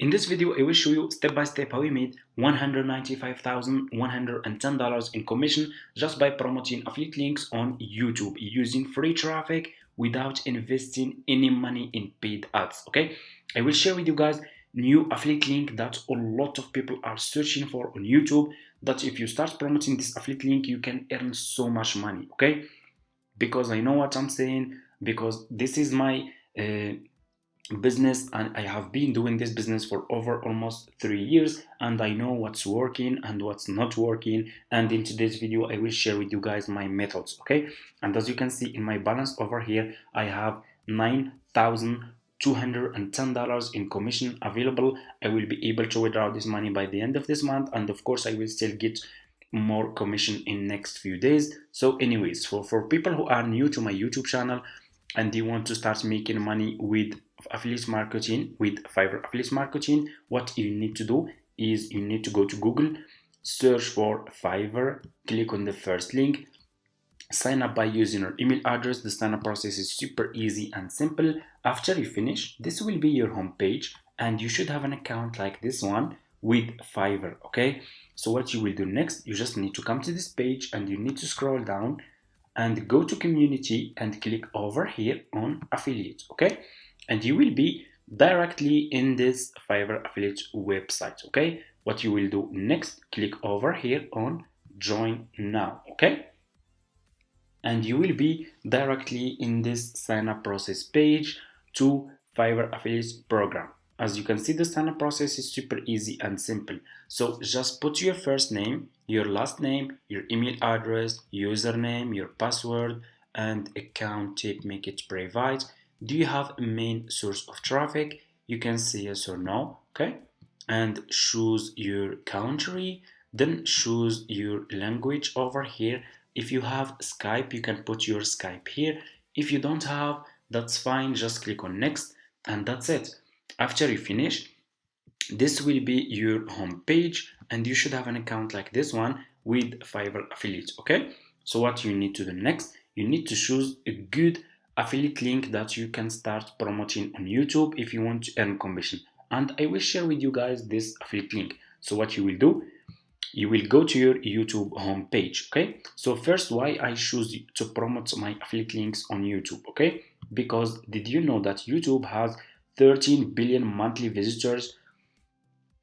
In this video, I will show you step by step how we made $195,110 in commission just by promoting affiliate links on YouTube using free traffic without investing any money in paid ads. Okay, I will share with you guys new affiliate link that a lot of people are searching for on YouTube, that if you start promoting this affiliate link you can earn so much money. Okay, because I know what I'm saying, because this is my business and I have been doing this business for over almost 3 years, and I know what's working and what's not working. And in today's video I will share with you guys my methods. Okay, and as you can see in my balance over here, I have $9,210 in commission available. I will be able to withdraw this money by the end of this month, and of course I will still get more commission in next few days. So anyways, for people who are new to my YouTube channel and they want to start making money with affiliate marketing, with Fiverr affiliate marketing, what you need to do is you need to go to Google, search for Fiverr, click on the first link, sign up by using your email address. The sign up process is super easy and simple. After you finish, this will be your home page and you should have an account like this one with Fiverr. Okay, so what you will do next, you just need to come to this page and you need to scroll down and go to community and click over here on affiliate. Okay, and you will be directly in this Fiverr affiliate website. Okay, what you will do next, click over here on join now. Okay, and you will be directly in this sign up process page to Fiverr affiliate program. As you can see, the sign up process is super easy and simple. So just put your first name, your last name, your email address, username, your password, and account type, make it private. Do you have a main source of traffic? You can say yes or no. Okay, and choose your country, then choose your language over here. If you have Skype, you can put your Skype here. If you don't have, that's fine, just click on next and that's it. After you finish, this will be your home page and you should have an account like this one with Fiverr affiliate. Okay, so what you need to do next, you need to choose a good affiliate link that you can start promoting on YouTube if you want to earn commission, and I will share with you guys this affiliate link. So what you will do, you will go to your YouTube homepage. Okay, so first, why I choose to promote my affiliate links on YouTube? Okay, because did you know that YouTube has 13 billion monthly visitors?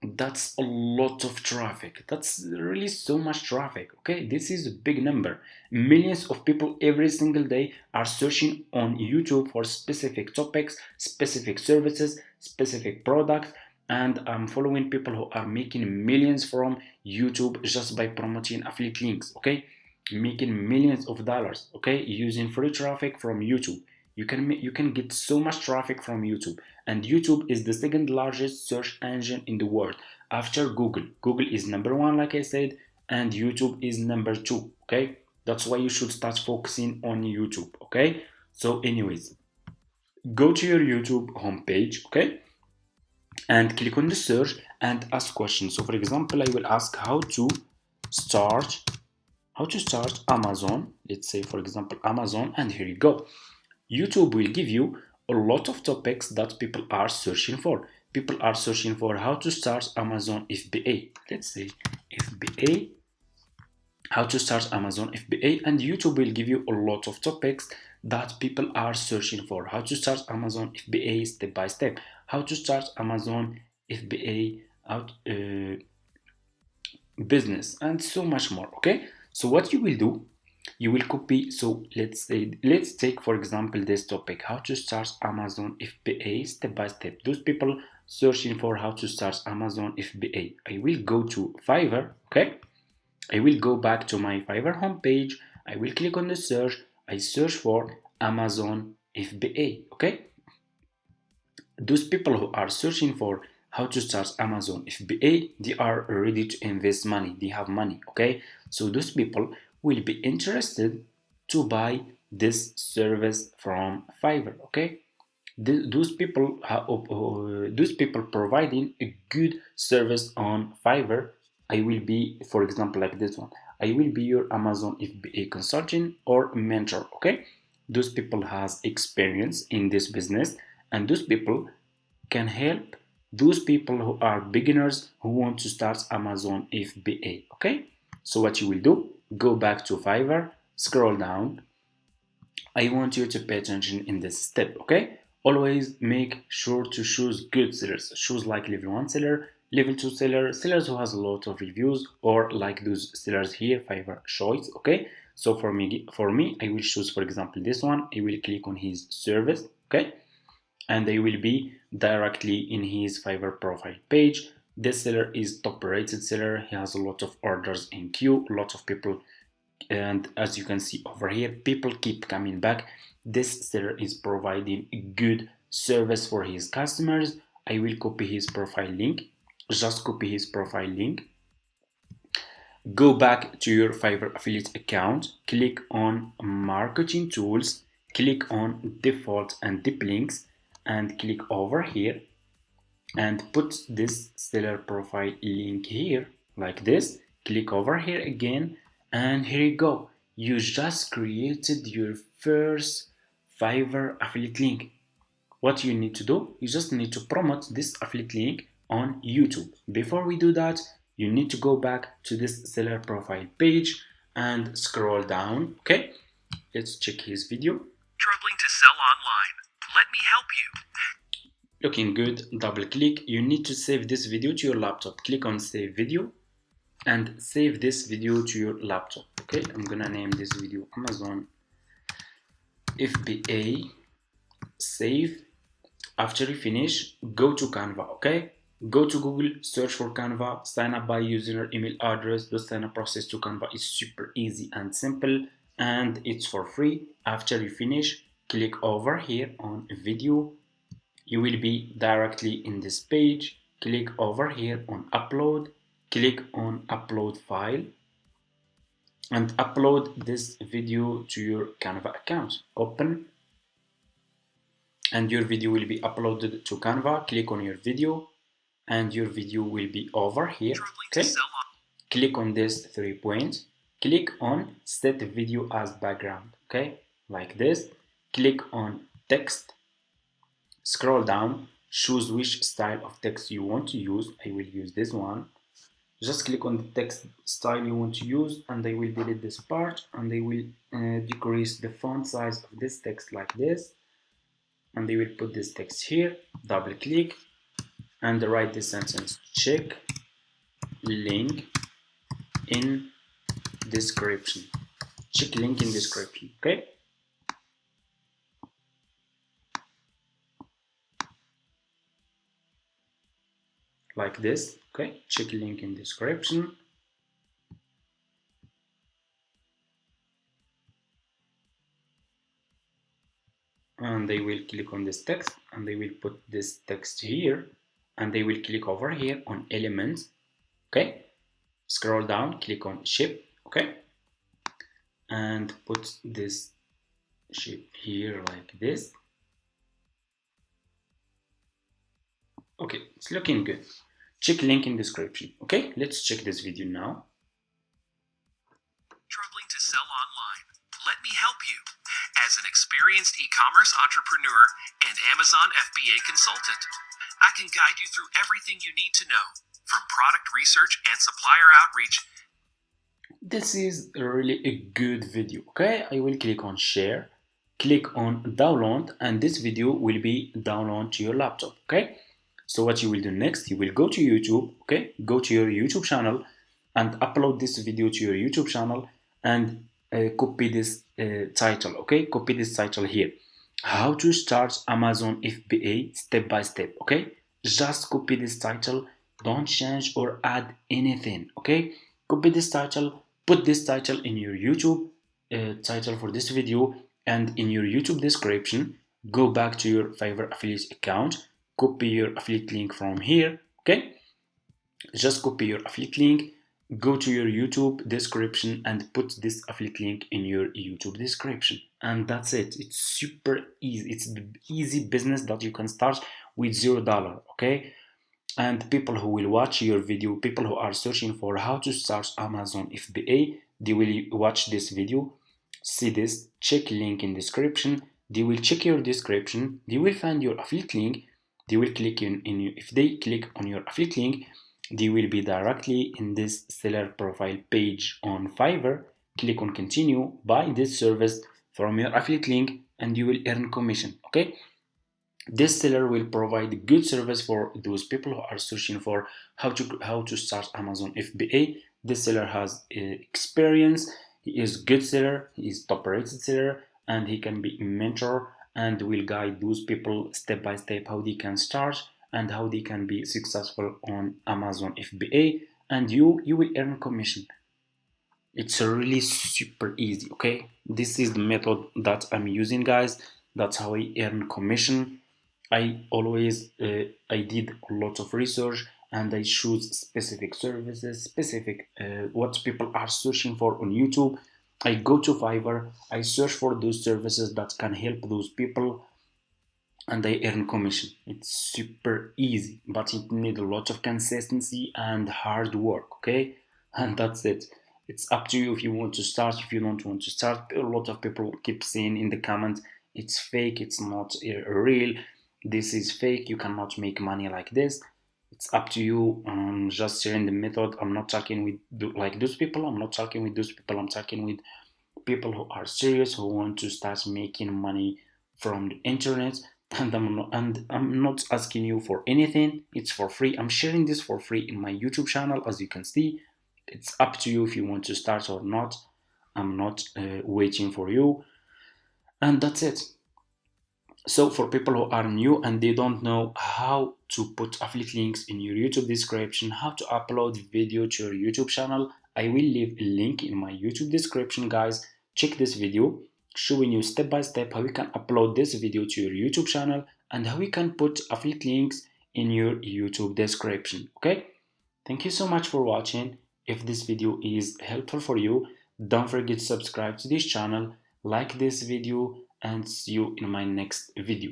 That's a lot of traffic. That's really so much traffic. Okay, this is a big number. Millions of people every single day are searching on YouTube for specific topics, specific services, specific products, and I'm following people who are making millions from YouTube just by promoting affiliate links. Okay, making millions of dollars. Okay, using free traffic from YouTube. You can get so much traffic from YouTube, and YouTube is the second largest search engine in the world after Google. Google is number one, like I said, and YouTube is number two. Okay, that's why you should start focusing on YouTube. Okay, so anyways, go to your YouTube homepage. Okay, and click on the search and ask questions. So for example, I will ask how to start Amazon. Let's say for example Amazon, and here you go. YouTube will give you a lot of topics that people are searching for. People are searching for how to start Amazon FBA. Let's say FBA, how to start Amazon FBA, and YouTube will give you a lot of topics that people are searching for. How to start Amazon FBA step by step. How to start Amazon FBA out business, and so much more. Okay, so what you will do, you will copy. So let's take for example this topic, how to start Amazon FBA step by step. Those people searching for how to start Amazon FBA. I will go to Fiverr. Okay, I will go back to my Fiverr homepage. I will click on the search. I search for Amazon FBA. Okay, those people who are searching for how to start Amazon FBA, they are ready to invest money. They have money. Okay, so those people will be interested to buy this service from Fiverr. Okay, those people providing a good service on Fiverr. I will be, for example, like this one, I will be your Amazon FBA consultant or mentor. Okay, those people has experience in this business, and those people can help those people who are beginners who want to start Amazon FBA. Okay, so what you will do, go back to Fiverr, scroll down. I want you to pay attention in this step. Okay, always make sure to choose good sellers. Choose like level 1 seller, level 2 seller, sellers who has a lot of reviews, or like those sellers here, Fiverr choice. Okay, so for me I will choose, for example, this one. I will click on his service. Okay, and they will be directly in his Fiverr profile page. This seller is top rated seller. He has a lot of orders in queue, a lot of people, and as you can see over here, people keep coming back. This seller is providing a good service for his customers. I will copy his profile link. Just copy his profile link. Go back to your Fiverr affiliate account, click on marketing tools, click on default and deep links, and click over here and put this seller profile link here like this. Click over here again, and here you go. You just created your first Fiverr affiliate link. What you need to do, you just need to promote this affiliate link on YouTube. Before we do that, you need to go back to this seller profile page and scroll down. Okay, let's check his video. Struggling to sell online. Let me help you. Looking good. Double click. You need to save this video to your laptop. Click on save video and save this video to your laptop. Okay, I'm gonna name this video Amazon FBA. Save. After you finish, go to Canva. Okay, go to Google, search for Canva, sign up by using your email address. The sign up process to Canva is super easy and simple, and it's for free. After you finish, click over here on video. You will be directly in this page. Click over here on upload, click on upload file, and upload this video to your Canva account. Open, and your video will be uploaded to Canva. Click on your video, and your video will be over here. Okay, click on this 3 points, click on set video as background. Okay, like this. Click on text, scroll down, choose which style of text you want to use. I will use this one. Just click on the text style you want to use, and I will delete this part, and I will decrease the font size of this text like this, and I will put this text here. Double click and write this sentence: check link in description. Check link in description. Okay, like this. Okay, check link in description. And they will click on this text, and they will put this text here, and they will click over here on elements. Okay, scroll down, click on ship. Okay, and put this ship here like this. Okay, it's looking good. Check link in description. Okay, let's check this video now. Struggling to sell online. Let me help you. As an experienced e-commerce entrepreneur and Amazon FBA consultant, I can guide you through everything you need to know, from product research and supplier outreach. This is really a good video. Okay, I will click on share, click on download, and this video will be downloaded to your laptop. Okay, so what you will do next, you will go to YouTube. Okay, go to your YouTube channel and upload this video to your YouTube channel, and copy this title. Okay, copy this title here: how to start Amazon FBA step by step. Okay, just copy this title, don't change or add anything. Okay, copy this title, put this title in your YouTube title for this video, and in your YouTube description, go back to your Fiverr affiliate account, copy your affiliate link from here. Okay, just copy your affiliate link, go to your YouTube description, and put this affiliate link in your YouTube description, and that's it. It's super easy. It's the easy business that you can start with $0. Okay, and people who will watch your video, people who are searching for how to start Amazon FBA, they will watch this video, see this, check link in description, they will check your description, they will find your affiliate link, they will click if they click on your affiliate link, they will be directly in this seller profile page on Fiverr. Click on continue, buy this service from your affiliate link, and you will earn commission. Okay, this seller will provide good service for those people who are searching for how to start Amazon FBA. This seller has experience. He is good seller. He is top rated seller, and he can be a mentor and will guide those people step by step how they can start and how they can be successful on Amazon FBA. And you will earn commission. It's really super easy. Okay, this is the method that I'm using, guys. That's how I earn commission. I did a lot of research and I choose specific services, specific what people are searching for on YouTube. I go to Fiverr, I search for those services that can help those people, and I earn commission. It's super easy, but it needs a lot of consistency and hard work. Okay, and that's it. It's up to you if you want to start. If you don't want to start, a lot of people keep saying in the comments it's fake, it's not real, this is fake, you cannot make money like this. It's up to you. Just sharing the method. I'm not talking with like those people. I'm not talking with those people. I'm talking with people who are serious, who want to start making money from the internet. And I'm not asking you for anything. It's for free. I'm sharing this for free in my YouTube channel, as you can see. It's up to you if you want to start or not. I'm not waiting for you. And that's it. So for people who are new and they don't know how to put affiliate links in your YouTube description, how to upload video to your YouTube channel, I will leave a link in my YouTube description, guys. Check this video showing you step by step how you can upload this video to your YouTube channel and how you can put affiliate links in your YouTube description. Okay? Thank you so much for watching. If this video is helpful for you, don't forget to subscribe to this channel, like this video, and see you in my next video.